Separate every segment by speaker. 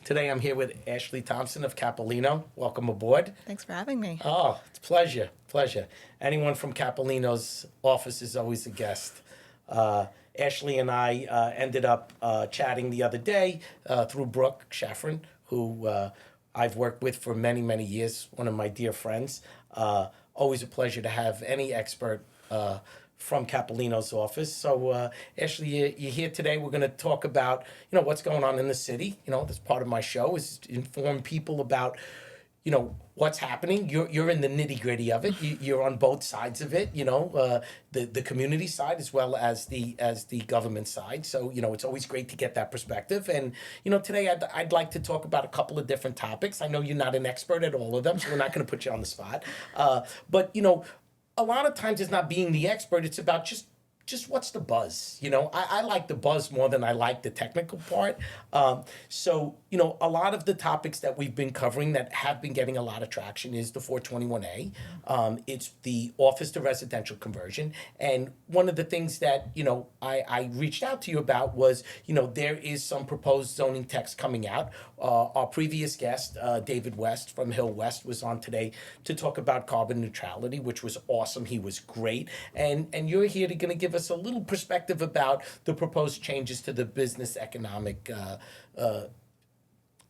Speaker 1: Today I'm here with Ashley Thompson of Capalino. Welcome aboard.
Speaker 2: Thanks for having me.
Speaker 1: Oh, it's a pleasure. Anyone from Capalino's office is always a guest. Ashley and I ended up chatting the other day through Brooke Shaffron, who I've worked with for many, many years, one of my dear friends. Always a pleasure to have any expert from Capalino's office. So, Ashley, you're here today. We're going to talk about, what's going on in the city. This part of my show is to inform people about, what's happening. You're in the nitty gritty of it. You're on both sides of it. The community side as well as the government side. So it's always great to get that perspective. And today I'd like to talk about a couple of different topics. I know you're not an expert at all of them, so we're not going to put you on the spot. But a lot of times it's not being the expert. It's about just what's the buzz. I like the buzz more than I like the technical part. So a lot of the topics that we've been covering that have been getting a lot of traction is the 421A. It's the office to residential conversion. And one of the things that, I reached out to you about was, there is some proposed zoning text coming out. Our previous guest, David West from Hill West, was on today to talk about carbon neutrality, which was awesome. He was great. And you're here to going to give us a little perspective about the proposed changes to the business economic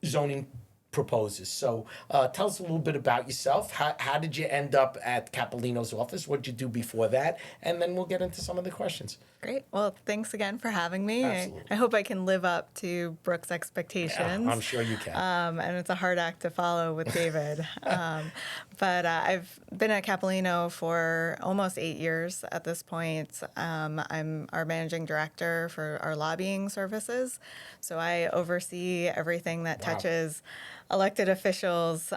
Speaker 1: zoning proposes. So tell us a little bit about yourself. How did you end up at Capalino's office? What did you do before that? And then we'll get into some of the questions.
Speaker 2: Great. Well, thanks again for having me.
Speaker 1: Absolutely.
Speaker 2: I hope I can live up to Brooke's expectations.
Speaker 1: Yeah, I'm sure you can.
Speaker 2: And it's a hard act to follow with David. But I've been at Capalino for almost 8 years at this point. I'm our managing director for our lobbying services. So I oversee everything that touches elected officials.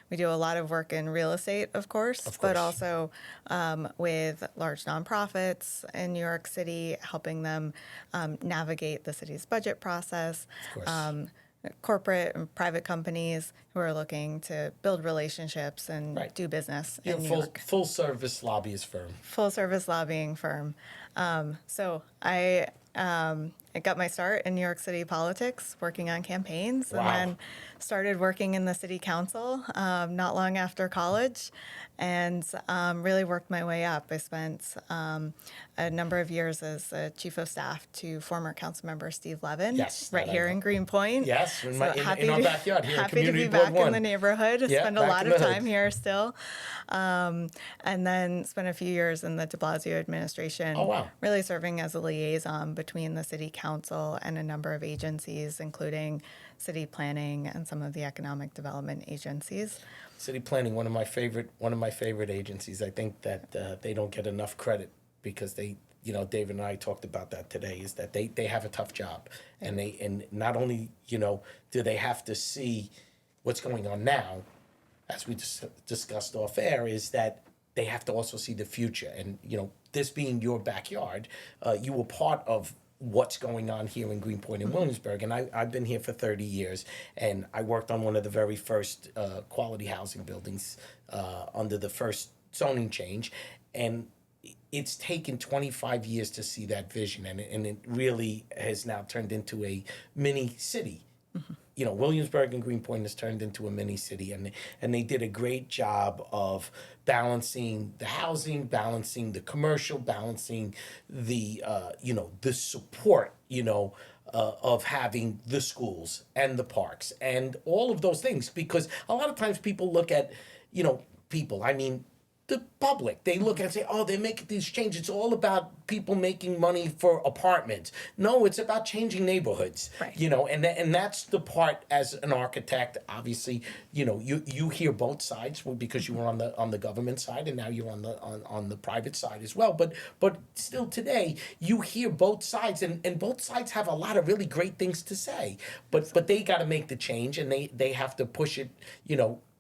Speaker 2: We do a lot of work in real estate, of course. But also with large nonprofits in New York City, helping them navigate the city's budget process.
Speaker 1: Of course.
Speaker 2: Corporate and private companies who are looking to build relationships and do business in New York.
Speaker 1: Full service lobbyist firm.
Speaker 2: Full service lobbying firm. So I got my start in New York City politics, working on campaigns, and then started working in the city council not long after college, and really worked my way up. I spent a number of years as a chief of staff to former council member Steve Levin, right here in Greenpoint.
Speaker 1: Yes, in our backyard here.
Speaker 2: Happy to be back in the neighborhood. Spend a lot of time here still, and then spent a few years in the De Blasio administration.
Speaker 1: Oh, wow.
Speaker 2: Really serving as a liaison between the city council and a number of agencies, including city planning and some of the economic development agencies.
Speaker 1: City planning, one of my favorite agencies. I think that they don't get enough credit because they, David and I talked about that today, is that they have a tough job, and not only do they have to see what's going on now, as we discussed off air, is that they have to also see the future. And this being your backyard, you were part of what's going on here in Greenpoint and Williamsburg. And I've been here for 30 years, and I worked on one of the very first quality housing buildings under the first zoning change. And it's taken 25 years to see that vision, and it really has now turned into a mini city. Williamsburg and Greenpoint has turned into a mini city, and they did a great job of balancing the housing, balancing the commercial, balancing the the support of having the schools and the parks and all of those things. Because a lot of times people look at the public, they look and say, oh, they're making these changes. It's all about people making money for apartments. No, it's about changing neighborhoods.
Speaker 2: Right.
Speaker 1: And that's the part as an architect. Obviously, you hear both sides because you were on the government side, and now you're on the private side as well. But still today, you hear both sides, and both sides have a lot of really great things to say. But they got to make the change, and they have to push it,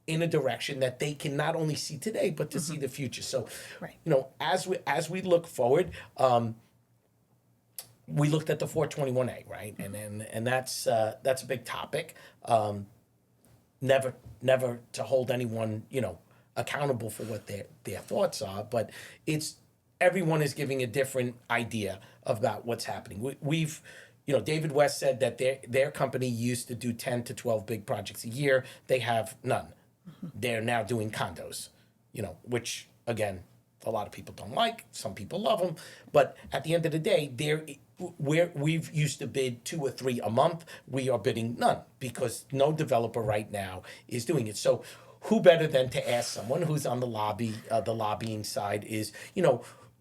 Speaker 1: in a direction that they can not only see today, but to see the future. So, as we look forward, we looked at the 421A, right? And that's a big topic. Never to hold anyone, accountable for what their thoughts are, but everyone is giving a different idea about what's happening. We've David West said that their company used to do 10 to 12 big projects a year. They have none. They're now doing condos, which, again, a lot of people don't like. Some people love them. But at the end of the day, we've used to bid 2 or 3 a month. We are bidding none because no developer right now is doing it. So who better than to ask someone who's on the lobbying side is,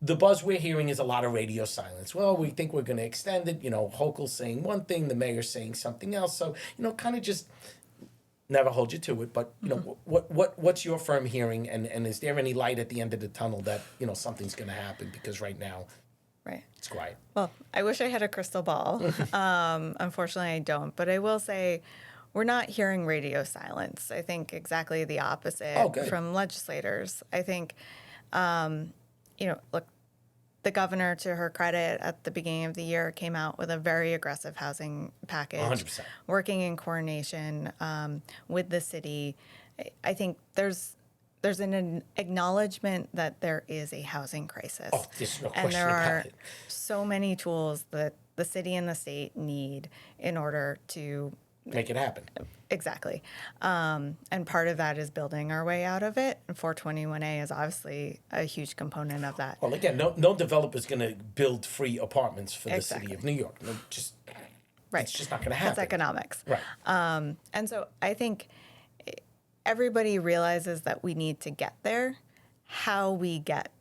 Speaker 1: the buzz we're hearing is a lot of radio silence. Well, we think we're going to extend it. Hochul's saying one thing, the mayor's saying something else. So, kind of just never hold you to it. But, what's your firm hearing? And is there any light at the end of the tunnel that, something's going to happen? Because right now,
Speaker 2: right,
Speaker 1: it's quiet.
Speaker 2: Well, I wish I had a crystal ball. Unfortunately, I don't. But I will say we're not hearing radio silence. I think exactly the opposite from legislators. I think, look, the governor, to her credit, at the beginning of the year came out with a very aggressive housing package,
Speaker 1: 100%.
Speaker 2: Working in coordination with the city. I think there's an acknowledgement that there is a housing crisis.
Speaker 1: Oh, there's no
Speaker 2: and
Speaker 1: question
Speaker 2: there
Speaker 1: about
Speaker 2: are
Speaker 1: it.
Speaker 2: so many tools that the city and the state need in order to
Speaker 1: make it happen.
Speaker 2: Exactly. And part of that is building our way out of it. And 421A is obviously a huge component of that.
Speaker 1: Well, again, no developer's going to build free apartments for the city of New York. No,
Speaker 2: right.
Speaker 1: It's just not going to happen.
Speaker 2: It's economics.
Speaker 1: Right.
Speaker 2: And so I think everybody realizes that we need to get there. How we get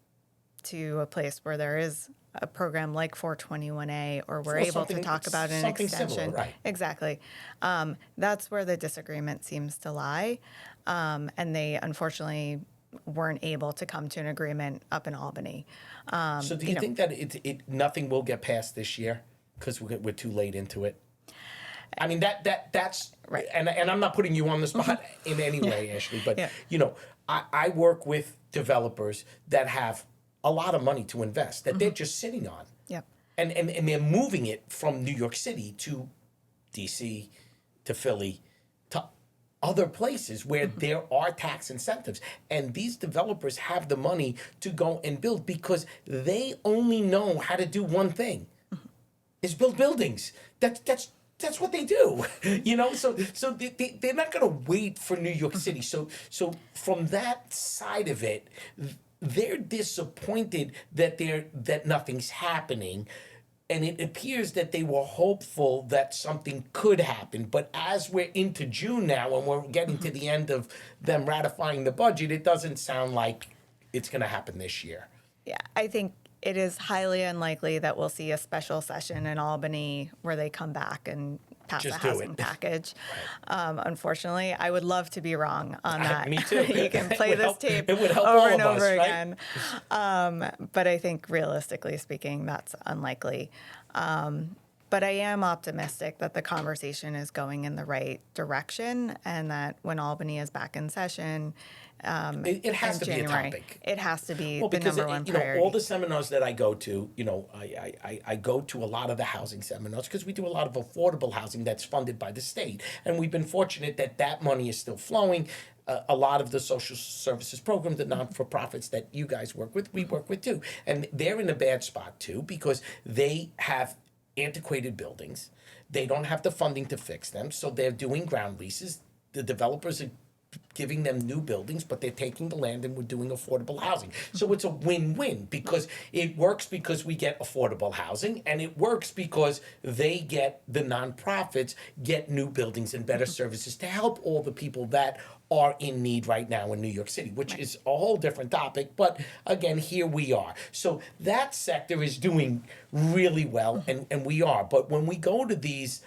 Speaker 2: to a place where there is a program like 421A, or we're able to talk about an extension.
Speaker 1: Similar, right.
Speaker 2: Exactly. That's where the disagreement seems to lie. And they unfortunately weren't able to come to an agreement up in Albany.
Speaker 1: So do you think that nothing will get passed this year because we're too late into it? I mean, that's
Speaker 2: right.
Speaker 1: And I'm not putting you on the spot in any way, Ashley, but I work with developers that have a lot of money to invest that they're just sitting on.
Speaker 2: Yep.
Speaker 1: And they're moving it from New York City to DC, to Philly, to other places where there are tax incentives. And these developers have the money to go and build because they only know how to do one thing, is build buildings. That's what they do, So they're not going to wait for New York City. So from that side of it, they're disappointed that nothing's happening, and it appears that they were hopeful that something could happen. But as we're into June now and we're getting to the end of them ratifying the budget, it doesn't sound like it's going to happen this year.
Speaker 2: Yeah, I think it is highly unlikely that we'll see a special session in Albany where they come back and pass a housing package. Right. Unfortunately, I would love to be wrong on that.
Speaker 1: Me too.
Speaker 2: You can play this tape over and over again. But I think realistically speaking, that's unlikely. But I am optimistic that the conversation is going in the right direction, and that when Albany is back in session,
Speaker 1: it has to
Speaker 2: January,
Speaker 1: be a topic.
Speaker 2: It has to be
Speaker 1: the
Speaker 2: number one priority.
Speaker 1: All the seminars that I go to, I go to a lot of the housing seminars because we do a lot of affordable housing that's funded by the state. And we've been fortunate that money is still flowing. A lot of the social services programs, the non-for-profits that you guys work with, we work with too. And they're in a bad spot too because they have antiquated buildings. They don't have the funding to fix them, so they're doing ground leases. The developers are giving them new buildings, but they're taking the land and we're doing affordable housing. So it's a win-win because it works because we get affordable housing, and it works because the nonprofits get new buildings and better services to help all the people that are in need right now in New York City, which is a whole different topic. But again, here we are. So that sector is doing really well, and we are. But when we go to these,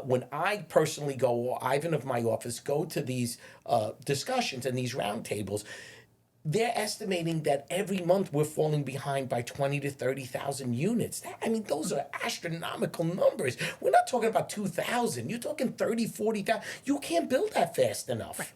Speaker 1: when I personally go, or Ivan of my office, go to these discussions and these roundtables, they're estimating that every month we're falling behind by 20 to 30,000 units. Those are astronomical numbers. We're not talking about 2,000. You're talking 30, 40,000. You can't build that fast enough.
Speaker 2: Right.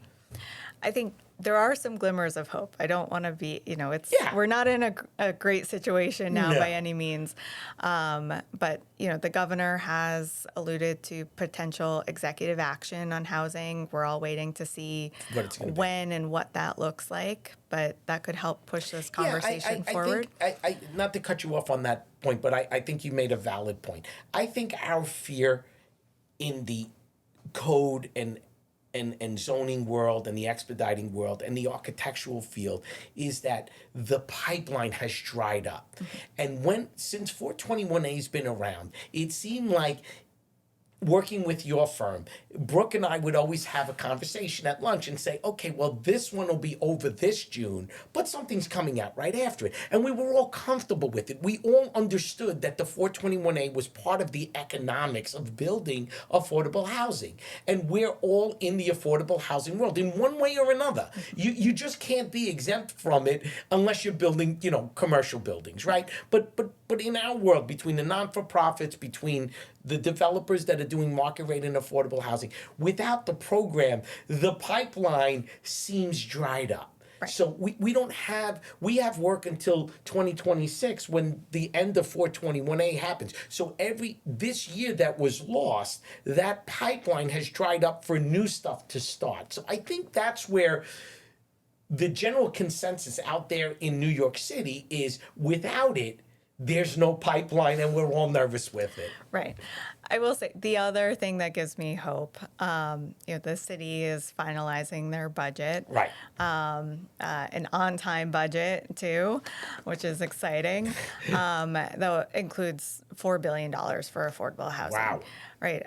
Speaker 2: I think there are some glimmers of hope. I don't want to be,
Speaker 1: Yeah.
Speaker 2: we're not in a great situation now
Speaker 1: No.
Speaker 2: by any means. But, the governor has alluded to potential executive action on housing. We're all waiting to see
Speaker 1: What it's gonna be.
Speaker 2: when and what that looks like. But that could help push this conversation forward.
Speaker 1: I not to cut you off on that point, but I think you made a valid point. I think our fear in the code and zoning world and the expediting world and the architectural field is that the pipeline has dried up. And since 421A has been around, it seemed like working with your firm, Brooke and I would always have a conversation at lunch and say, okay, well, this one will be over this June, but something's coming out right after it. And we were all comfortable with it. We all understood that the 421A was part of the economics of building affordable housing. And we're all in the affordable housing world in one way or another. You just can't be exempt from it unless you're building, commercial buildings, right? But in our world, between the non-for-profits, between the developers that are doing market rate and affordable housing, without the program, the pipeline seems dried up.
Speaker 2: Right.
Speaker 1: So we have work until 2026 when the end of 421A happens. So this year that was lost, that pipeline has dried up for new stuff to start. So I think that's where the general consensus out there in New York City is without it, there's no pipeline, and we're all nervous with it.
Speaker 2: Right. I will say the other thing that gives me hope, the city is finalizing their budget.
Speaker 1: Right.
Speaker 2: An on-time budget, too, which is exciting, though it includes $4 billion for affordable housing.
Speaker 1: Wow.
Speaker 2: Right.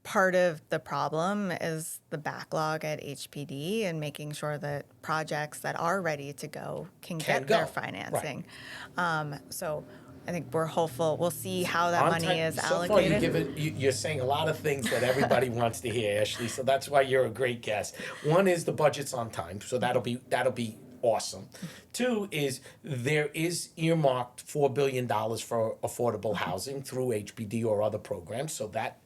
Speaker 2: Part of the problem is the backlog at HPD and making sure that projects that are ready to go can get their financing. Right. So I think we're hopeful. We'll see how that money is allocated.
Speaker 1: So far, you're saying a lot of things that everybody wants to hear, Ashley. So that's why you're a great guest. One is the budget's on time, so that'll be awesome. Two is there is earmarked $4 billion for affordable housing through HPD or other programs. So that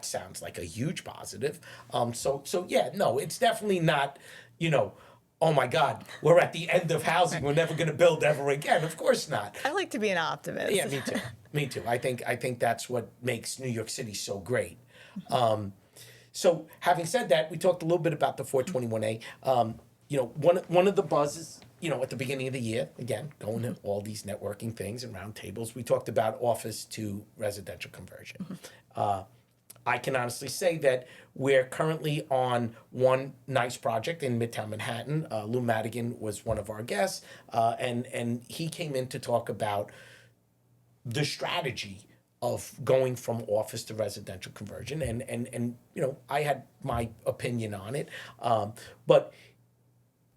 Speaker 1: sounds like a huge positive. So yeah, no, it's definitely not, oh my God, we're at the end of housing. We're never going to build ever again. Of course not.
Speaker 2: I like to be an optimist.
Speaker 1: Yeah, me too. Me too. I think that's what makes New York City so great. So having said that, we talked a little bit about the 421A. One of the buzzes, at the beginning of the year, again, going to all these networking things and roundtables, we talked about office to residential conversion. I can honestly say that we're currently on one nice project in Midtown Manhattan. Lou Madigan was one of our guests, and he came in to talk about the strategy of going from office to residential conversion. And I had my opinion on it, but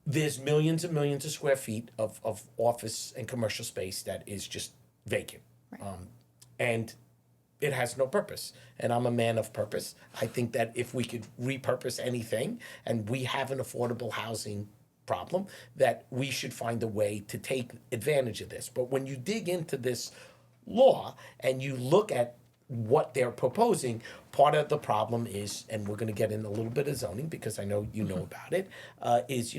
Speaker 1: there's millions and millions of square feet of office and commercial space that is just vacant. Right. And it has no purpose. And I'm a man of purpose. I think that if we could repurpose anything, and we have an affordable housing problem, that we should find a way to take advantage of this. But when you dig into this law and you look at what they're proposing, part of the problem is, and we're going to get in a little bit of zoning because I know you know about it, is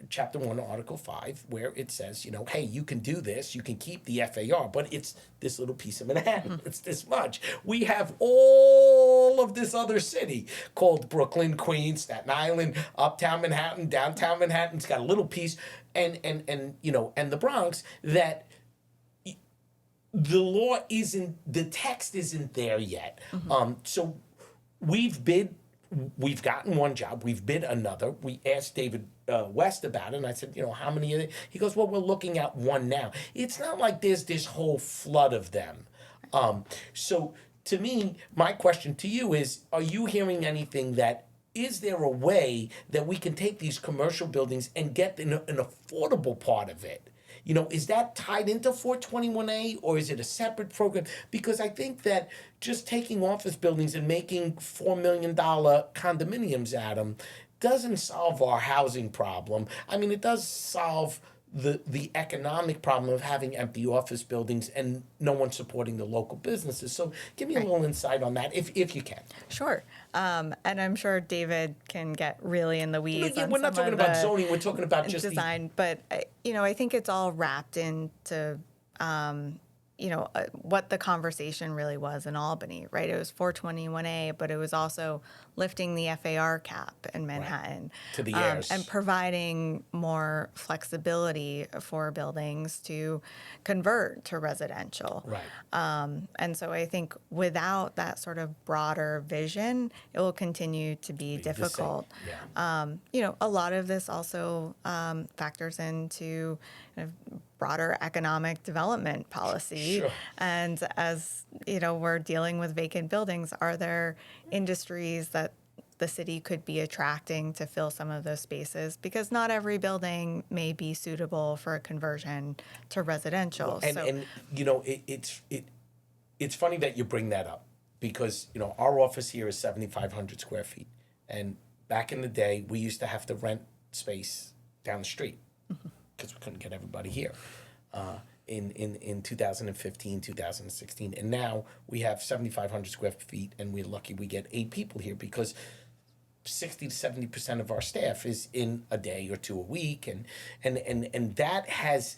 Speaker 1: Chapter 1, Article 5, where it says, hey, you can do this, you can keep the FAR, but it's this little piece of Manhattan. It's this much. We have all of this other city called Brooklyn, Queens, Staten Island, Uptown Manhattan, Downtown Manhattan. It's got a little piece, and the Bronx that the law isn't, the text isn't there yet. So we've gotten one job, we've bid another. We asked David West about it, and I said, how many are there? He goes, well, we're looking at one now. It's not like there's this whole flood of them. So to me, my question to you is, are you hearing anything is there a way that we can take these commercial buildings and get an affordable part of it? Is that tied into 421A, or is it a separate program? Because I think that just taking office buildings and making $4 million condominiums at them doesn't solve our housing problem. I mean, it does solve the economic problem of having empty office buildings and no one supporting the local businesses. So give me a little insight on that, if you can.
Speaker 2: Sure. And I'm sure David can get really in the weeds on
Speaker 1: We're not
Speaker 2: some
Speaker 1: talking
Speaker 2: of
Speaker 1: about
Speaker 2: the
Speaker 1: zoning. We're talking about just
Speaker 2: design, but I think it's all wrapped into what the conversation really was in Albany, right? It was 421A, but it was also lifting the FAR cap in Manhattan
Speaker 1: To the heirs.
Speaker 2: and providing more flexibility for buildings to convert to residential.
Speaker 1: Right.
Speaker 2: And so I think without that sort of broader vision, it will continue to be difficult.
Speaker 1: Yeah.
Speaker 2: A lot of this also factors into kind of broader economic development policy.
Speaker 1: Sure.
Speaker 2: And as we're dealing with vacant buildings, are there industries that the city could be attracting to fill some of those spaces? Because not every building may be suitable for a conversion to residential.
Speaker 1: And it's funny that you bring that up, because our office here is 7,500 square feet, and back in the day we used to have to rent space down the street because we couldn't get everybody here. In 2015, 2016, and now we have 7,500 square feet, and we're lucky we get 8 people here, because 60 to 70% of our staff is in a day or two a week, and that has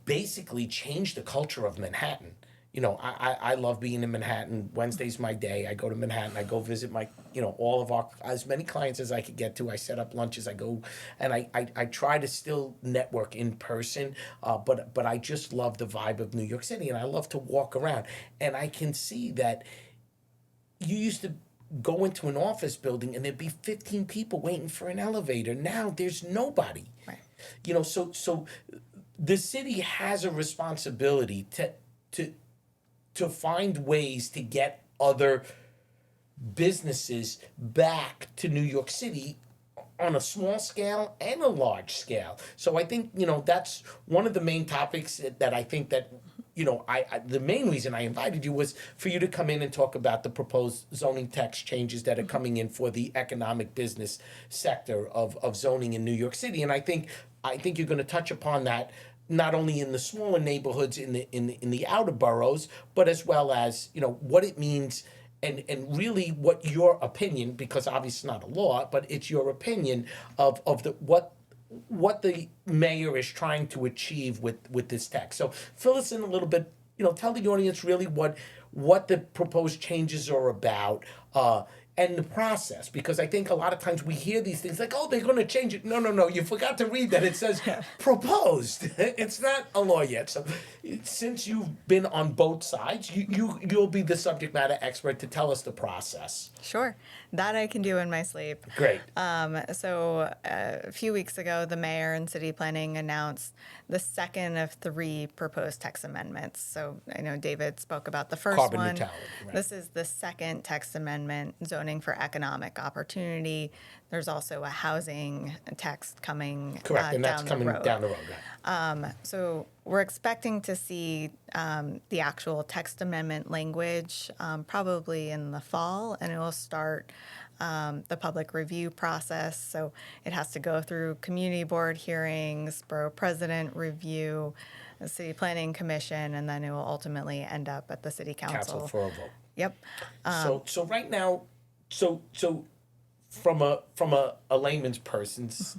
Speaker 1: basically changed the culture of Manhattan. I love being in Manhattan. Wednesday's my day. I go to Manhattan. I go visit my, all of our, as many clients as I could get to. I set up lunches. I go, and I try to still network in person, but I just love the vibe of New York City, and I love to walk around. And I can see that you used to go into an office building and there'd be 15 people waiting for an elevator. Now there's nobody.
Speaker 2: Right.
Speaker 1: So the city has a responsibility to find ways to get other businesses back to New York City on a small scale and a large scale. So I think, that's one of the main topics that I think that, the main reason I invited you was for you to come in and talk about the proposed zoning text changes that are coming in for the economic business sector of zoning in New York City. And I think you're going to touch upon that, not only in the smaller neighborhoods in the outer boroughs, but as well as what it means, and really what your opinion, because obviously it's not a law, but it's your opinion of what the mayor is trying to achieve with this text. So fill us in a little bit. Tell the audience really what the proposed changes are about. And the process, because I think a lot of times we hear these things like, oh, they're going to change it. No, you forgot to read that. It says proposed. It's not a law yet. So since you've been on both sides, you'll be the subject matter expert to tell us the process.
Speaker 2: Sure. That I can do in my sleep.
Speaker 1: Great.
Speaker 2: So a few weeks ago, the mayor and city planning announced the second of 3 proposed text amendments. So I know David spoke about the first
Speaker 1: Carbon
Speaker 2: one.
Speaker 1: neutrality, right.
Speaker 2: This is the second text amendment, zoning for economic opportunity. There's also a housing text coming
Speaker 1: Correct, and that's coming down the road. Right.
Speaker 2: So we're expecting to see the actual text amendment language probably in the fall, and it will start the public review process. So it has to go through community board hearings, borough president review, the city planning commission, and then it will ultimately end up at the city council.
Speaker 1: Council for a vote.
Speaker 2: Yep.
Speaker 1: So right now, so from a layman's person's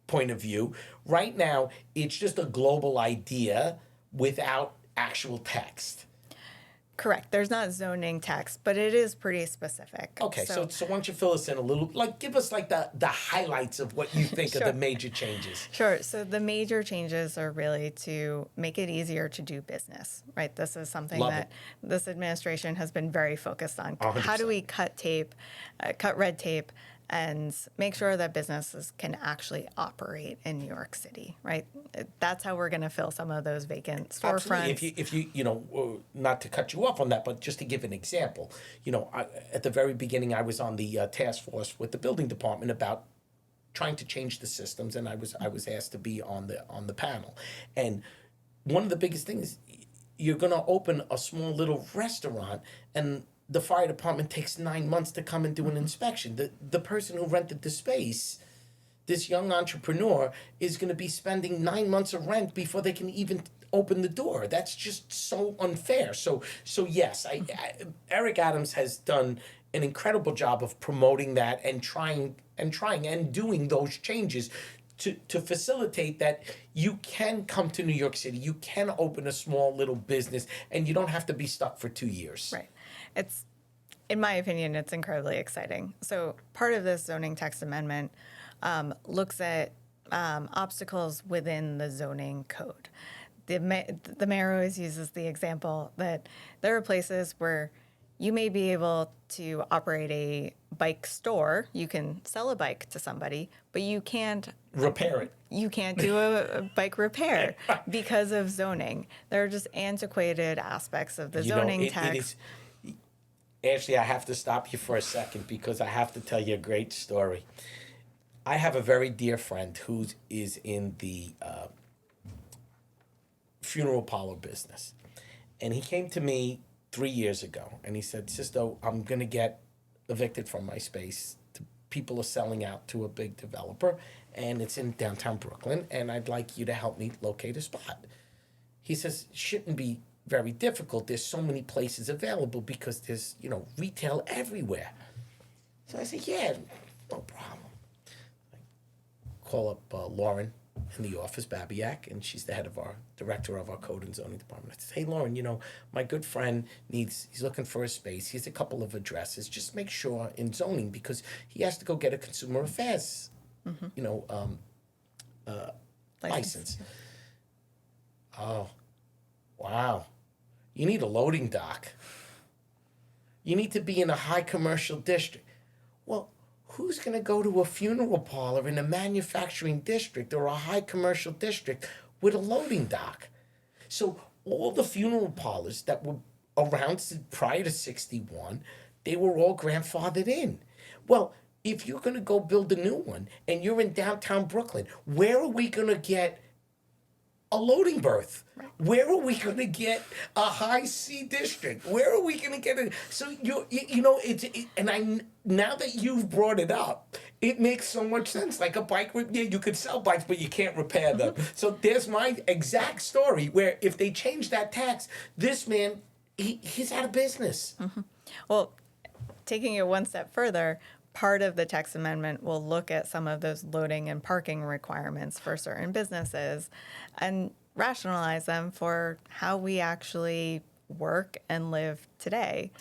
Speaker 1: point of view, right now it's just a global idea without actual text.
Speaker 2: Correct. There's not zoning text, but it is pretty specific.
Speaker 1: Okay, so why don't you fill us in a little, give us the highlights of what you think
Speaker 2: Sure.
Speaker 1: are the major changes.
Speaker 2: Sure. So the major changes are really to make it easier to do business, right? This is something
Speaker 1: Love
Speaker 2: that this administration has been very focused on.
Speaker 1: 100%.
Speaker 2: How do we cut red tape, and make sure that businesses can actually operate in New York City, right? That's how we're going to fill some of those vacant storefronts.
Speaker 1: Absolutely. If you not to cut you off on that, but just to give an example, at the very beginning, I was on the task force with the building department about trying to change the systems, and I was asked to be on the panel. And one of the biggest things, you're going to open a small little restaurant, and the fire department takes 9 months to come and do an inspection. The person who rented the space this young entrepreneur is going to be spending 9 months of rent before they can even open the door. That's just so unfair. So yes, Eric Adams has done an incredible job of promoting that and trying and doing those changes to facilitate that you can come to New York City, you can open a small little business, and you don't have to be stuck for 2 years.
Speaker 2: Right. It's, in my opinion, it's incredibly exciting. So part of this zoning text amendment looks at obstacles within the zoning code. The mayor always uses the example that there are places where you may be able to operate a bike store. You can sell a bike to somebody, but you can't
Speaker 1: repair it.
Speaker 2: You can't do a bike repair because of zoning. There are just antiquated aspects of the zoning text.
Speaker 1: Ashley, I have to stop you for a second because I have to tell you a great story. I have a very dear friend who is in the funeral parlor business. And he came to me 3 years ago and he said, Sisto, I'm going to get evicted from my space. People are selling out to a big developer and it's in downtown Brooklyn and I'd like you to help me locate a spot. He says, it shouldn't be very difficult. There's so many places available because there's, retail everywhere. So I said, yeah, no problem. I call up Lauren in the office, Babiak, and she's the director of our code and zoning department. I said, hey, Lauren, my good friend he's looking for a space. He has a couple of addresses. Just make sure in zoning because he has to go get a consumer affairs, license. Oh, wow. You need a loading dock. You need to be in a high commercial district. Well, who's going to go to a funeral parlor in a manufacturing district or a high commercial district with a loading dock? So all the funeral parlors that were around prior to 61, they were all grandfathered in. Well, if you're going to go build a new one and you're in downtown Brooklyn, where are we going to get a loading berth? Right. Where are we going to get a high C district? Where are we going to get it? So now that you've brought it up, it makes so much sense. Like a bike, you could sell bikes, but you can't repair them. So there's my exact story where if they change that tax, this man, he's out of business.
Speaker 2: Mm-hmm. Well, taking it one step further, part of the text amendment will look at some of those loading and parking requirements for certain businesses and rationalize them for how we actually work and live today.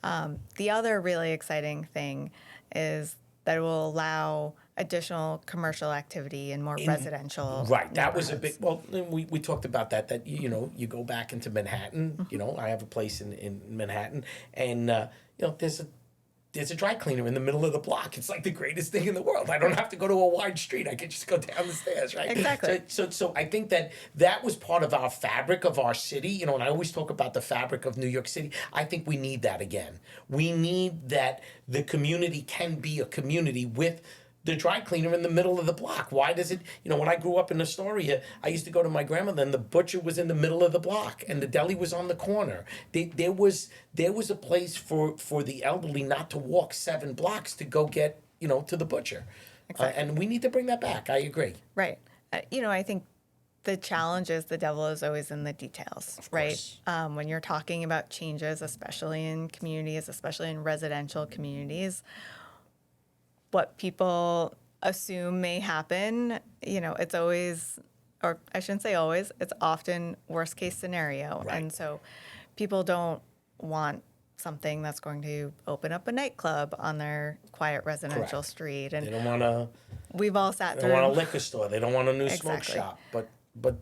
Speaker 2: The other really exciting thing is that it will allow additional commercial activity and more residential.
Speaker 1: Right. That was a big, well, we talked about that, you go back into Manhattan, I have a place in Manhattan and, there's a dry cleaner in the middle of the block. It's like the greatest thing in the world. I don't have to go to a wide street. I can just go down the stairs, right?
Speaker 2: Exactly.
Speaker 1: So I think that was part of our fabric of our city. And I always talk about the fabric of New York City. I think we need that again. We need that the community can be a community with the dry cleaner in the middle of the block. Why does it, when I grew up in Astoria, I used to go to my grandmother and the butcher was in the middle of the block and the deli was on the corner. There was a place for the elderly not to walk 7 blocks to go get, to the butcher. Exactly. And we need to bring that back. I agree.
Speaker 2: Right. I think the challenge is the devil is always in the details, right? When you're talking about changes, especially in communities, especially in residential communities, what people assume may happen, it's always, or I shouldn't say always, it's often worst case scenario. Right. And so people don't want something that's going to open up a nightclub on their quiet residential street. And
Speaker 1: they don't want to,
Speaker 2: we've all sat through.
Speaker 1: They don't want a liquor store. They don't want a new smoke shop. But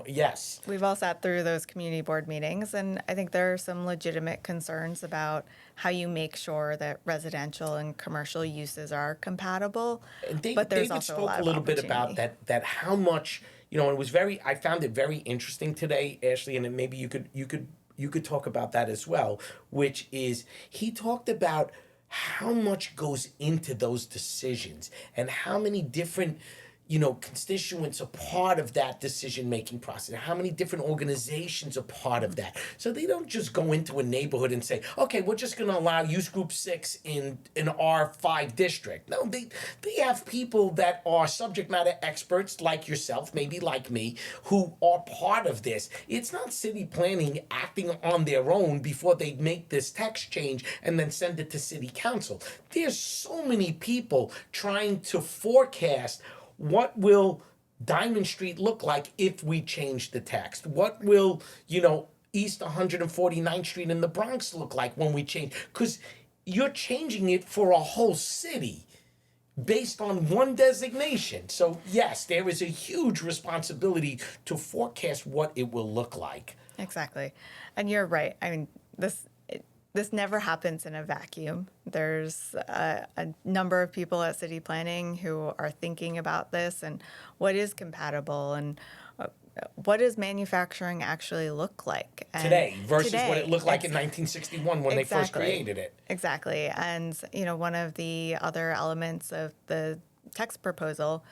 Speaker 1: yes.
Speaker 2: We've all sat through those community board meetings, and I think there are some legitimate concerns about how you make sure that residential and commercial uses are compatible. But there's
Speaker 1: David
Speaker 2: also
Speaker 1: spoke a little bit about that how much, it was I found it very interesting today, Ashley, and maybe you could talk about that as well, which is he talked about how much goes into those decisions and how many different constituents are part of that decision-making process? How many different organizations are part of that? So they don't just go into a neighborhood and say, okay, we're just going to allow use group 6 in an R5 district. No, they have people that are subject matter experts like yourself, maybe like me, who are part of this. It's not city planning acting on their own before they make this text change and then send it to city council. There's so many people trying to forecast what will Diamond Street look like if we change the text? What will, East 149th Street in the Bronx look like when we change? Because you're changing it for a whole city based on one designation. So, yes, there is a huge responsibility to forecast what it will look like.
Speaker 2: Exactly. And you're right. I mean, this never happens in a vacuum. There's a number of people at city planning who are thinking about this and what is compatible and what does manufacturing actually look like and
Speaker 1: today versus what it looked like in 1961 when they first created it.
Speaker 2: Exactly. And, one of the other elements of the text proposal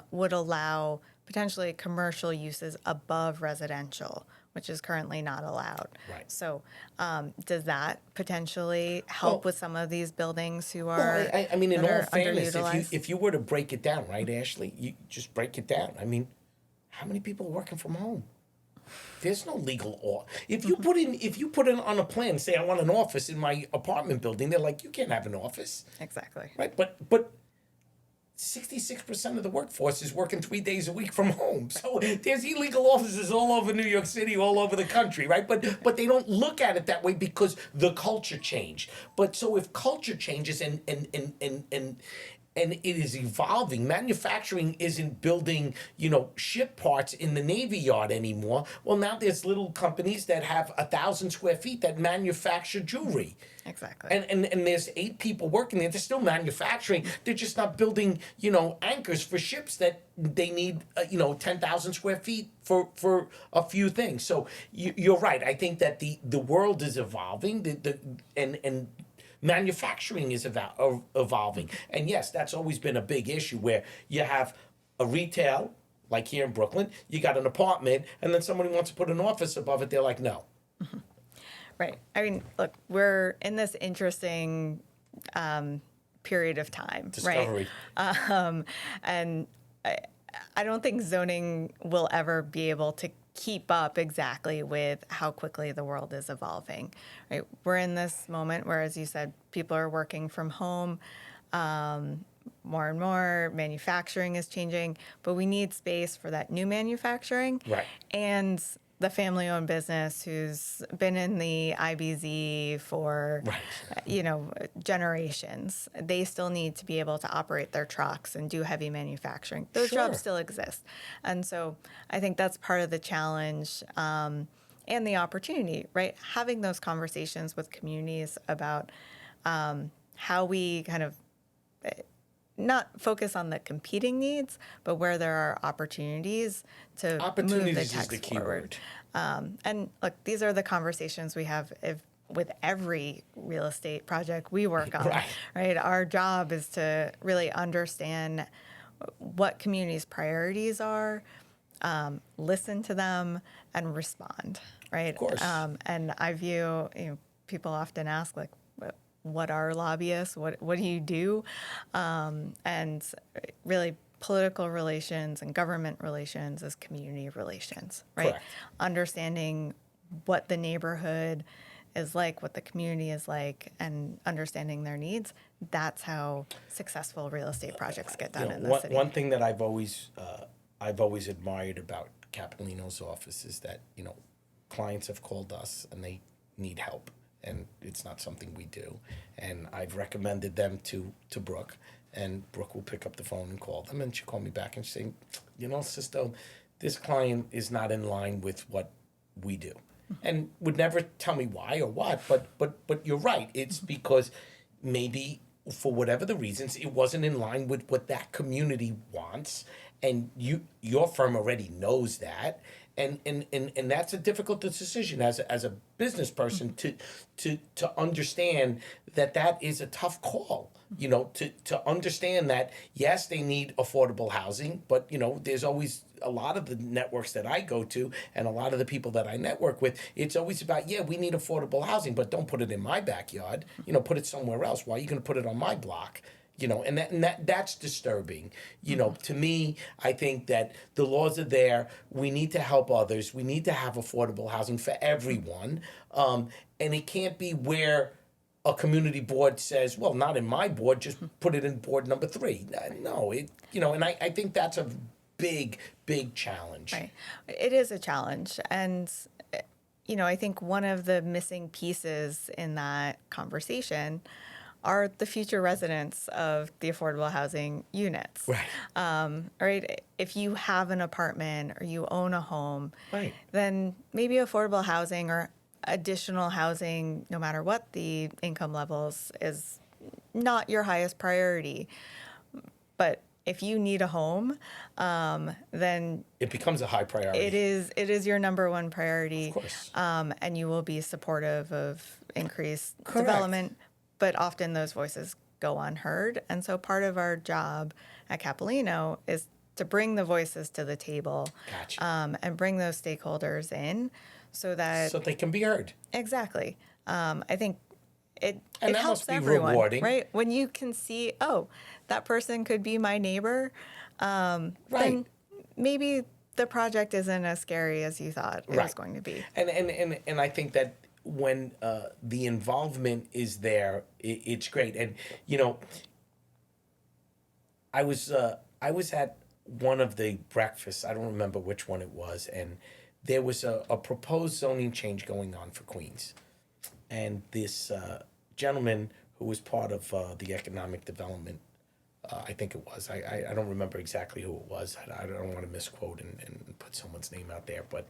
Speaker 2: would allow potentially commercial uses above residential, which is currently not allowed.
Speaker 1: Right.
Speaker 2: So does that potentially help with some of these buildings who are
Speaker 1: I mean, in all fairness,
Speaker 2: underutilized?
Speaker 1: if you were to break it down, right, Ashley, you just break it down. I mean, how many people are working from home? There's no legal or if you put in on a plan, say I want an office in my apartment building, they're like, you can't have an office.
Speaker 2: Exactly.
Speaker 1: Right, but 66% of the workforce is working 3 days a week from home. So there's illegal offices all over New York City, all over the country, right? But they don't look at it that way because the culture changed. But so if culture changes and it is evolving. Manufacturing isn't building, ship parts in the Navy Yard anymore. Well, now there's little companies that have 1,000 square feet that manufacture jewelry.
Speaker 2: Exactly.
Speaker 1: And there's 8 people working there. They're still manufacturing. They're just not building, anchors for ships that they need, 10,000 square feet for a few things. So you're right. I think that the world is evolving. And manufacturing is evolving. And yes, that's always been a big issue where you have a retail, like here in Brooklyn, you got an apartment, and then somebody wants to put an office above it, they're like, no.
Speaker 2: Mm-hmm. Right. I mean, look, we're in this interesting period of time,
Speaker 1: Discovery.
Speaker 2: right? And I don't think zoning will ever be able to keep up exactly with how quickly the world is evolving, right? We're in this moment where, as you said, people are working from home more and more, manufacturing is changing, but we need space for that new manufacturing.
Speaker 1: Right.
Speaker 2: And the family-owned business who's been in the IBZ for, generations. They still need to be able to operate their trucks and do heavy manufacturing. Those jobs still exist. And so I think that's part of the challenge and the opportunity, right? Having those conversations with communities about how we kind of not focus on the competing needs, but where there are opportunities to move the text forward. And look, these are the conversations we have with every real estate project we work on, right? Our job is to really understand what communities' priorities are, listen to them, and respond, right?
Speaker 1: Of course.
Speaker 2: And I view, people often ask, like, what are lobbyists? What do you do? And really, political relations and government relations is community relations, right?
Speaker 1: Correct.
Speaker 2: Understanding what the neighborhood is like, what the community is like, and understanding their needs. That's how successful real estate projects get done in the city.
Speaker 1: One thing that I've always admired about Capalino's office is that clients have called us and they need help. And it's not something we do. And I've recommended them to Brooke, and Brooke will pick up the phone and call them, and she'll call me back and say, Sisto, this client is not in line with what we do. And would never tell me why or what, but you're right. It's because maybe for whatever the reasons, it wasn't in line with what that community wants. and your firm already knows that, and that's a difficult decision as a business person to understand that is a tough call. To understand that, yes, they need affordable housing, but there's always a lot of the networks that I go to and a lot of the people that I network with, it's always about, yeah, we need affordable housing, but don't put it in my backyard. Put it somewhere else. Why are you going to put it on my block? That's disturbing. To me, I think that the laws are there. We need to help others. We need to have affordable housing for everyone. And it can't be where a community board says, well, not in my board, just put it in board number 3. No, and I think that's a big, big challenge.
Speaker 2: Right. It is a challenge. And, I think one of the missing pieces in that conversation are the future residents of the affordable housing units.
Speaker 1: Right.
Speaker 2: Right. If you have an apartment or you own a home,
Speaker 1: Right.
Speaker 2: then maybe affordable housing or additional housing, no matter what the income levels, is not your highest priority. But if you need a home, then
Speaker 1: it becomes a high priority.
Speaker 2: It is your number one priority.
Speaker 1: Of course.
Speaker 2: And you will be supportive of increased
Speaker 1: Correct.
Speaker 2: development, but often those voices go unheard. And so part of our job at Capalino is to bring the voices to the table.
Speaker 1: Gotcha.
Speaker 2: And bring those stakeholders in so
Speaker 1: they can be heard.
Speaker 2: Exactly. I think it
Speaker 1: that
Speaker 2: helps
Speaker 1: must be
Speaker 2: everyone,
Speaker 1: rewarding.
Speaker 2: right? When you can see, oh, that person could be my neighbor,
Speaker 1: Right.
Speaker 2: then maybe the project isn't as scary as you thought it was going to be.
Speaker 1: And I think that when the involvement is there, it's great. And I was at one of the breakfasts. I don't remember which one it was, and there was a proposed zoning change going on for Queens, and this gentleman who was part of the economic development, I think it was. I don't remember exactly who it was. I don't want to misquote and put someone's name out there, but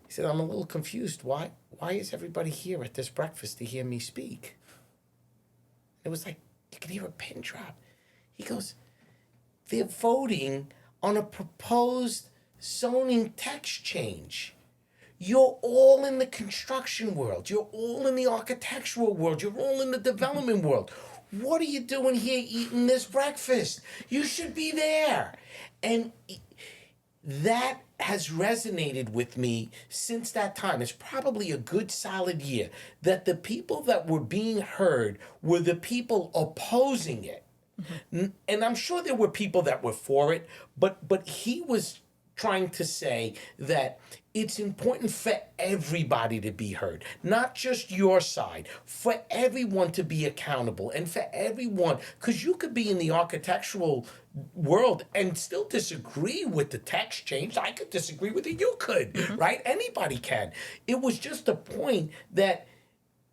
Speaker 1: he said, I'm a little confused. Why is everybody here at this breakfast to hear me speak? It was like, you could hear a pin drop. He goes, they're voting on a proposed zoning text change. You're all in the construction world. You're all in the architectural world. You're all in the development world. What are you doing here eating this breakfast? You should be there. And that has resonated with me since that time. It's probably a good solid year that the people that were being heard were the people opposing it. Mm-hmm. And I'm sure there were people that were for it, but he was trying to say that it's important for everybody to be heard, not just your side, for everyone to be accountable and for everyone, because you could be in the architectural world and still disagree with the text change. I could disagree with it. You could, mm-hmm. right? Anybody can. It was just a point that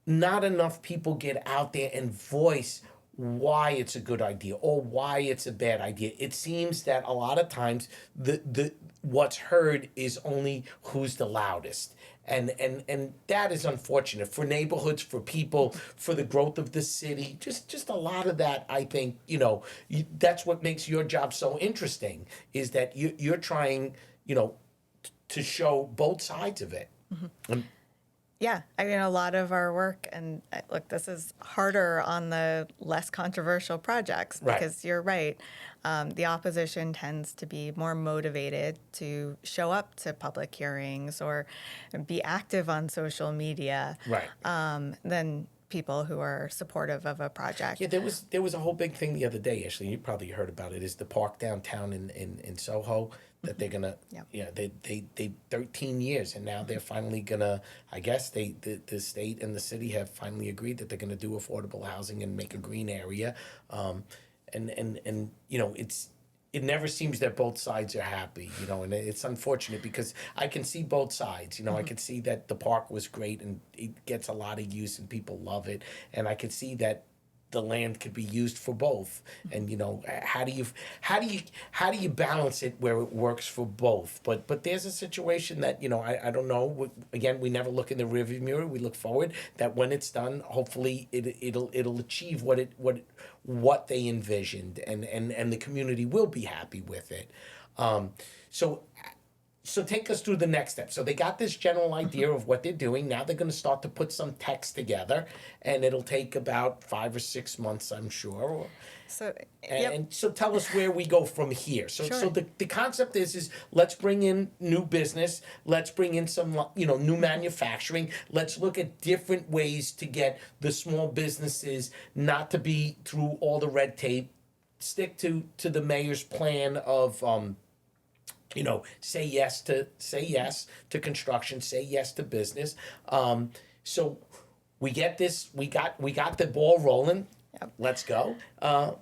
Speaker 1: not enough people get out there and voice why it's a good idea or why it's a bad idea. It seems that a lot of times the what's heard is only who's the loudest. And that is unfortunate for neighborhoods, for people, for the growth of the city. Just a lot of that, I think, that's what makes your job so interesting, is that you're trying, to show both sides of it. Mm-hmm.
Speaker 2: Yeah, I mean, a lot of our work, and look, this is harder on the less controversial projects because you're right. The opposition tends to be more motivated to show up to public hearings or be active on social media than people who are supportive of a project.
Speaker 1: Yeah, there was a whole big thing the other day, Ashley. You probably heard about it. Is the park downtown in Soho that they're gonna, they 13 years, and now they're finally gonna. I guess the state and the city have finally agreed that they're gonna do affordable housing and make a green area, and it never seems that both sides are happy, and it's unfortunate because I can see both sides. I can see that the park was great and it gets a lot of use and people love it, and I could see that the land could be used for both. And how do you balance it where it works for both? But there's a situation that I don't know. Again, we never look in the rearview mirror. We look forward. That when it's done, hopefully it'll achieve what they envisioned, and the community will be happy with it. So so take us through the next step. So they got this general idea of what they're doing. Now they're going to start to put some text together, and it'll take about 5 or 6 months, I'm sure.
Speaker 2: So,
Speaker 1: And so tell us where we go from here. So
Speaker 2: Sure.
Speaker 1: so the concept is let's bring in new business, let's bring in some new manufacturing. Let's look at different ways to get the small businesses not to be through all the red tape. Stick to the mayor's plan of say yes to construction, say yes to business. So we get this, we got the ball rolling.
Speaker 2: Yep.
Speaker 1: Let's go.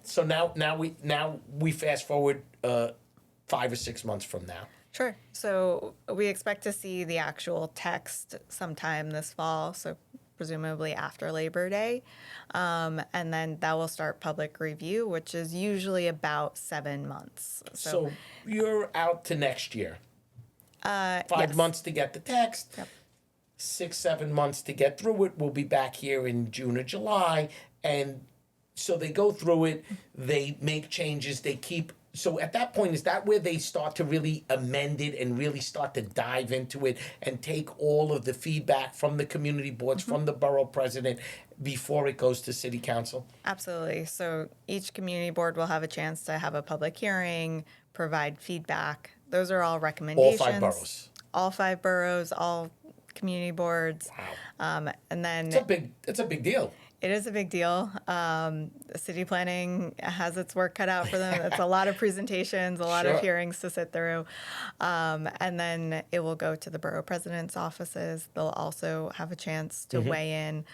Speaker 1: So now we fast forward 5 or 6 months from now.
Speaker 2: Sure. So we expect to see the actual text sometime this fall, so presumably after Labor Day. And then that will start public review, which is usually about 7 months.
Speaker 1: So you're out to next year. 5
Speaker 2: yes.
Speaker 1: months to get the text.
Speaker 2: Yep.
Speaker 1: 6, 7 months to get through it. We'll be back here in June or July. And so they go through it, they make changes, they keep. So at that point, is that where they start to really amend it and really start to dive into it and take all of the feedback from the community boards, from the borough president, before it goes to city council?
Speaker 2: Absolutely. So each community board will have a chance to have a public hearing, provide feedback. Those are all recommendations.
Speaker 1: All 5 boroughs.
Speaker 2: All 5 boroughs, all community boards.
Speaker 1: Wow.
Speaker 2: And then
Speaker 1: It's a big deal.
Speaker 2: it is a big deal. City planning has its work cut out for them. It's a lot of presentations, a lot
Speaker 1: Sure.
Speaker 2: of hearings to sit through. And then it will go to the borough president's offices. They'll also have a chance to weigh in.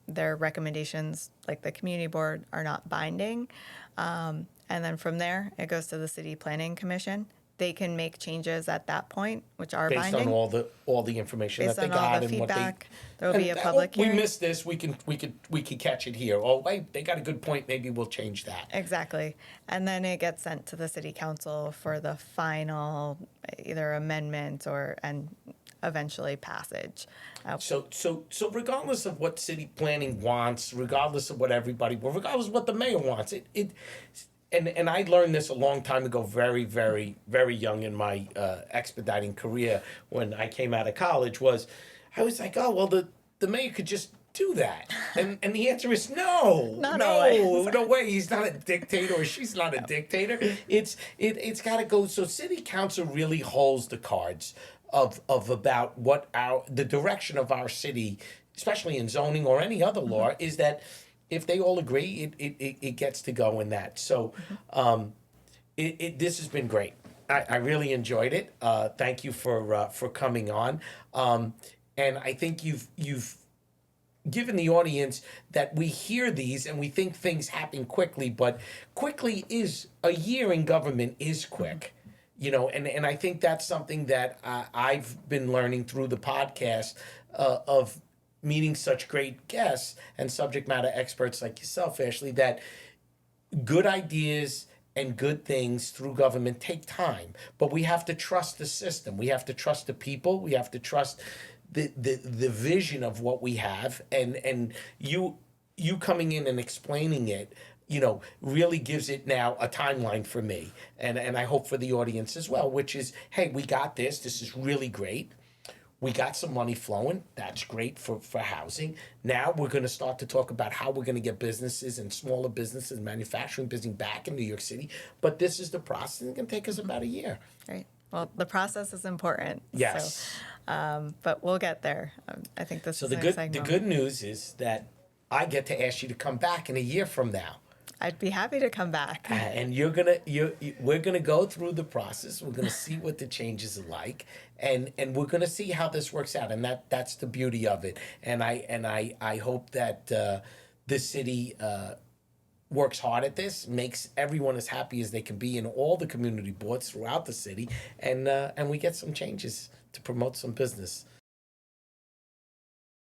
Speaker 2: Their recommendations, like the community board, are not binding. And then from there, it goes to the city planning commission. They can make changes at that point, which are
Speaker 1: Based
Speaker 2: binding.
Speaker 1: on all the information
Speaker 2: Based
Speaker 1: that they
Speaker 2: on all
Speaker 1: got
Speaker 2: the
Speaker 1: and what they.
Speaker 2: feedback. There will be a
Speaker 1: And,
Speaker 2: public
Speaker 1: we
Speaker 2: hearing.
Speaker 1: missed this. We could catch it here. Oh wait, they got a good point. Maybe we'll change that.
Speaker 2: Exactly. And then it gets sent to the city council for the final either amendment and eventually passage.
Speaker 1: So regardless of what city planning wants, regardless of what regardless of what the mayor wants, and I learned this a long time ago, very, very, very young in my expediting career when I came out of college, I was like, oh, well, the mayor could just do that. And the answer is no.
Speaker 2: Not
Speaker 1: no,
Speaker 2: always.
Speaker 1: no way. He's not a dictator or she's not a dictator. It's got to go. So city council really holds the cards of about what the direction of our city, especially in zoning or any other law, is that if they all agree, it gets to go in that. So this has been great. I really enjoyed it. Thank you for coming on. And I think you've given the audience that we hear these and we think things happen quickly, but quickly is a year in government is quick. And I think that's something that I've been learning through the podcast of meeting such great guests and subject matter experts like yourself, Ashley, that good ideas and good things through government take time. But we have to trust the system. We have to trust the people. We have to trust the vision of what we have. And you coming in and explaining it, really gives it now a timeline for me. And I hope for the audience as well, which is, hey, we got this. This is really great. We got some money flowing. That's great for housing. Now we're going to start to talk about how we're going to get businesses and smaller businesses, manufacturing business back in New York City. But this is the process. It's going to take us about a year.
Speaker 2: Right. Well, the process is important.
Speaker 1: Yes.
Speaker 2: So, but we'll get there. I think this is
Speaker 1: the
Speaker 2: an
Speaker 1: good
Speaker 2: exciting
Speaker 1: the
Speaker 2: moment.
Speaker 1: good news is that I get to ask you to come back in a year from now.
Speaker 2: I'd be happy to come back.
Speaker 1: And we're gonna go through the process. We're gonna see what the changes are like, and we're gonna see how this works out. And that's the beauty of it. And I hope that the city works hard at this, makes everyone as happy as they can be in all the community boards throughout the city, and we get some changes to promote some business.